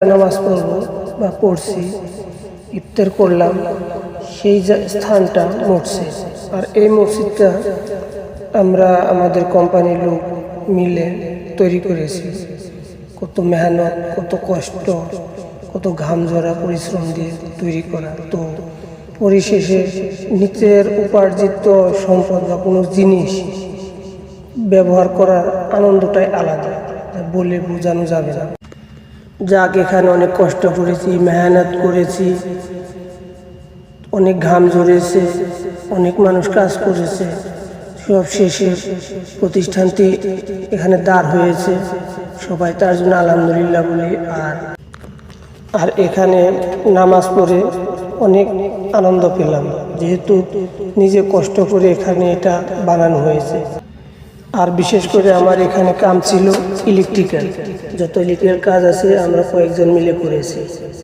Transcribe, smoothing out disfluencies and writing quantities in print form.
নামাজ পড়ব বা পড়ছি, ইফতার করলাম, সেই স্থানটা মসজিদ। আর এই মসজিদটা আমরা আমাদের কোম্পানির লোক মিলে তৈরি করেছি। কত মেহনত, কত কষ্ট, কত ঘাম ঝরা পরিশ্রম দিয়ে তৈরি করা। তো পরিশেষে নিজের উপার্জিত সম্পদ বা কোনো জিনিস ব্যবহার করার আনন্দটাই আলাদা, বলে বোঝানো যাবে না। যাক, এখানে অনেক কষ্ট করেছি, মেহনত করেছি, অনেক ঘাম ঝরেছে, অনেক মানুষ কাজ করেছে, সব শেষে প্রতিষ্ঠানটি এখানে দাঁড় হয়েছে। সবাই তার জন্য আলহামদুলিল্লাহ বলি। আর এখানে নামাজ পড়ে অনেক আনন্দ পেলাম, যেহেতু নিজে কষ্ট করে এখানে এটা বানানো হয়েছে। আর বিশেষ করে আমার এখানে কাম ছিল ইলেকট্রিক্যাল, যত ইলেকট্রিক্যাল কাজ আছে আমরা কয়েকজন মিলে করেছি।